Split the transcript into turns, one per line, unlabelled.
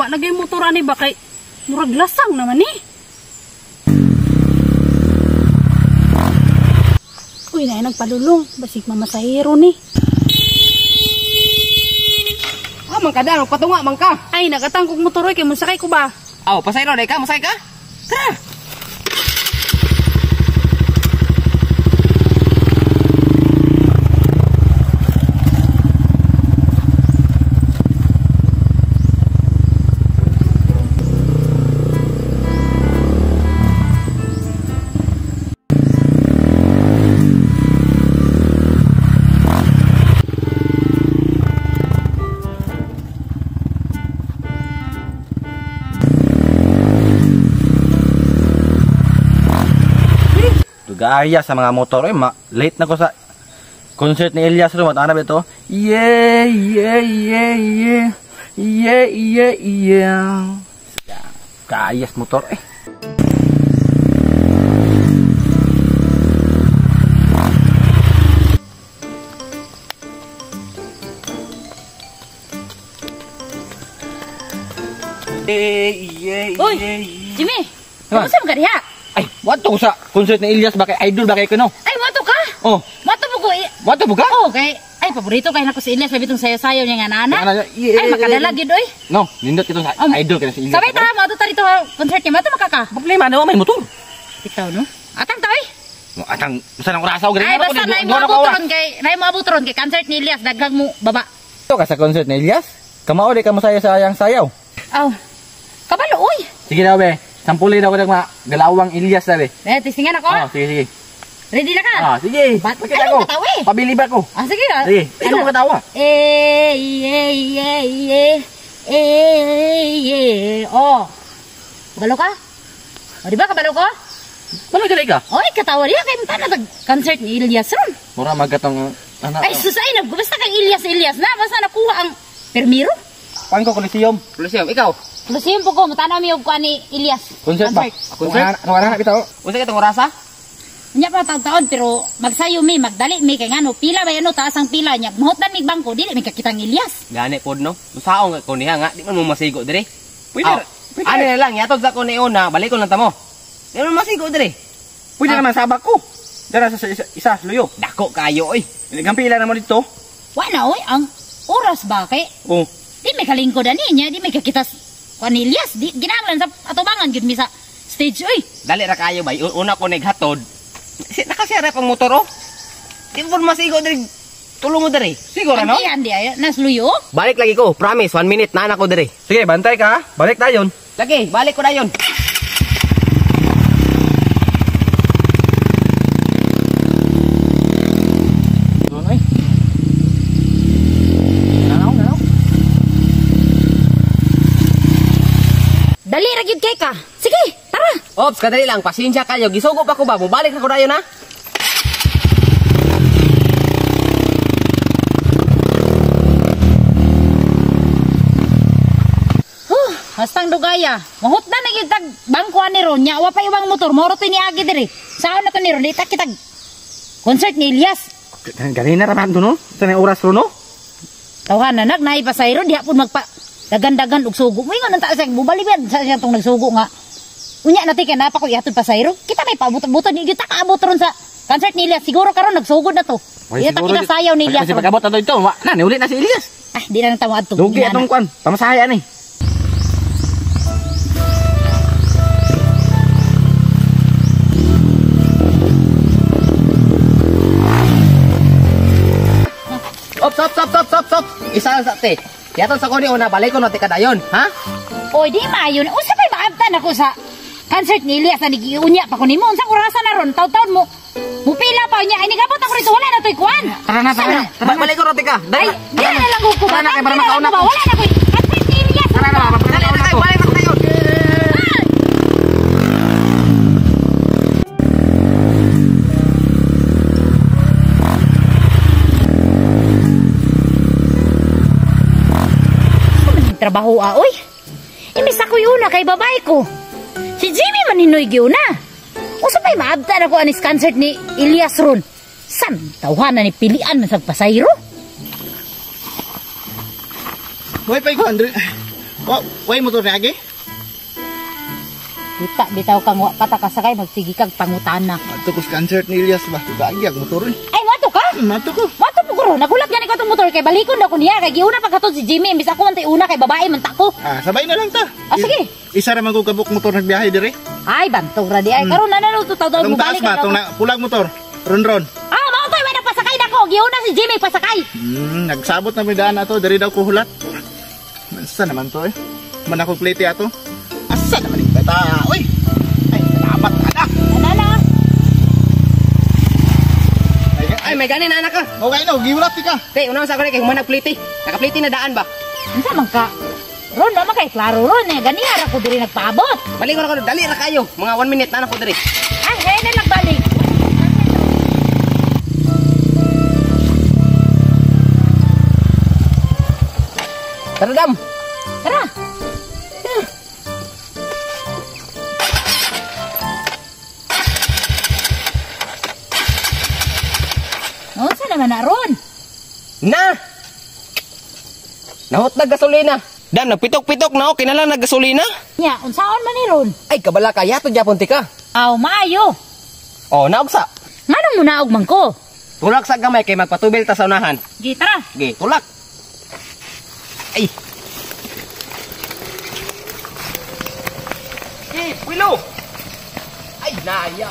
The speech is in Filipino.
wa nagay motor ani ba kay murag lasang naman ni. Uy, na nagpadulong, basig mamasahero ni.
Man kada patunga man ka.
Ay, nagatangkog motor oy kay mosakay ko ba?
Aw, pasayro day ka, mosay ka? Tara.
Gaya sa mga motor late na ko sa concert ni Elias Ron. Ano ba ito? Yeah, yeah, yeah, yeah. Yeah, yeah, yeah. Gayas motor eh.
Uy, Jimmy, kamusta mo ka diha?
Ay, wato sa concert ni Elias ba kay idol ba kay kuno?
Ay, wato ka?
Oh.
Wato mo ko.
Wato mo ka?
Oh, kay ay paborito kay nako si Elias labi tong sayo-sayo niya nga nana. Ay, makadala gyud oy.
No, nindot ito sa idol kay si Elias.
Sabay ta mo ta dito concert niya, mato makaka.
Problema no may motor.
Ikaw no? Atang ta oy.
No, atang basta nang orasaw gani.
Ay, basta nay mo abutron kay concert ni Elias daghang mo baba.
Ito ka sa concert ni Elias? Kamao di ka masaya sayang sayaw.
Aw. Kabalo oy.
Sige daw be. Sampuli daw ko ng mga galawang Elias sabi.
Testingan ako.
Oh, sige, sige.
Ready na ka?
Sige.
Bakit ako?
Pabili ba ko?
Sige na.
Sige. Ikaw makatawa.
Oh. Kabalo ka? O, di ba kabalo ko?
Balo dali ka?
Oy, katawa niya kay mata na concert ni Elias ron.
Mura magatong
Ay, susay na. Basta kay Elias na. Basta nakuha ang permiro.
Kuan ko Coliseum.
Coliseum, ikaw.
Coliseum po ko. Matanaw mi og kuan ni Elias.
Concert ba?
Concert?
Ano na bitaw?
Unsa ka tong orasa?
Nya pa taon pero magsayo mi, magdali mi kay ngano pila ba ano taas ang pila niya. Mahutan mi bangko dili mi kakitang Elias.
Gani pod no. Musaon ko niya nga, di man mo masigo dire. Pwede. Ano na lang, yatod sa ko ni una, balik ko lang tamo. Di man masigo dire.
Pwede naman sabak ko. Dara sa isa luyo.
Dako kayo oy.
Ilang pila na mo dito?
Wala oy, ang oras ba kay?
Oh.
Di may kalingkod ani niya, di may kakita kuan ni Elias. Di ginahanglan sa atubangan gid mi sa stage oy.
Dali ra kayo bay. Una ko naghatod. Nakasira pang motor oh. Di mo masigo dire. Tulong mo dire. Siguro no?
Andi ay nasluyo.
Balik lagi ko. Promise, 1 minute na ko dire.
Sige, bantay ka. Balik tayo.
Lagi, balik ko na yon.
Doon ay. Nanaw.
Dali ra gyud kay ka. Sige, tara.
Ops, kadali lang. Pasensya kayo. Gisugo pa ko ba? Mubalik na ko dayon ha.
Hastang dugaya. Mahut na gyud tag bangko ani ron nya. Wa pa ibang motor, moro tiniagi diri. Saan na to ni ron? Dita kitag concert ni Elias.
Ganina ra man no? Sa na oras ro no?
Tawhanan nagnay pasayro diha pud magpa dagan-dagan og sugo. Moingon nanta sa bubaliban sa siya tong nagsugo nga. Unya nati kay napa ko ihatod pasayro. Kita may pabuton-buton ni gyud ta kaabot ron sa concert ni Elias. Siguro karon nagsugod na to. Iya ta kinasayaw ni Elias.
Kasi pagabot na to ito, na niuli na si Elias.
Ah, di na tawad to.
Lugi atong kwan, pamasaya ni.
Stop. Isa lang sa te. Yatod sa ko ni una, balik ko na tika dayon, ha?
Oy, di maayon. Unsa may maabtan ako sa concert ni Elias na nagiunya pa ko nimo. Unsa orasa na ron? Taw-taon mo. Mupila pa niya. Ay nigabot ako rito. Wala na to'y kuan.
Tara na.
Balik ko na tika.
Ay, di na lang ko.
Tara na kay para makauna ko.
Wala na ko. Concert ni Elias.
Tara na,
Dali na kayo, balik ko na dayon.
Trabaho oy. Imis ako una kay babay ko. Si Jimmy maninoy giuna. Usa pay maabtan ako anis concert ni Elias ron. San tawhanan ni pilian man sa pasayro.
Boy pay ko Andre.
Way motor ni agi.
Kita bitaw kang wa patakasakay magsigi kag pangutana.
Ato ko concert ni Elias ba? Gagyag motor eh.
Ay wato ka?
Mato ko.
Wato po guro, nagulat gani ko tong motor kay balikon daw ko niya kay giuna pagkatod si Jimmy imbis ako antay una kay babae man tako.
Sabay na lang ta.
Sige.
Isa ra man ko kabuk motor nagbiyahe dire.
Ay bantog ra di ay karon na to taw daw
Tong
mo
taas
balik.
ba tong pulag motor. Ron.
Mao toy way nagpasakay nako, giuna si Jimmy pasakay.
Nagsabot na may daan ato diri daw ko hulat. Mansa naman to eh. Man ako plate ato. Asa naman yung bata. Uy. Ay, salamat anak.
Nana.
Ay, may ganin anak ka.
Okay no, giulat ka.
Te, una sa ko kay human nagpliti. Nakapliti na daan ba?
Unsa man ka? Ron naman kay klaro ron eh ganiya ra ko diri nagpaabot.
Balik ko na dali ra kayo. Mga 1 minute na ko diri.
Ay, hey na nagbalik.
Tara dam.
Tara. Unsa naman na ron?
Na! Nahot na gasolina. Dam, nagpitok-pitok na okay na lang naggasolina.
Nya, unsaon man ni ron?
Ay, kabala ka. Yato Japon tika.
Aw, maayo.
Oh, naugsa.
Nganong munaog man ko?
Tulak sa gamay kay magpatubil ta sa unahan.
Gi, tara.
Gi, tulak. Ay. Wilo. Ay, naya.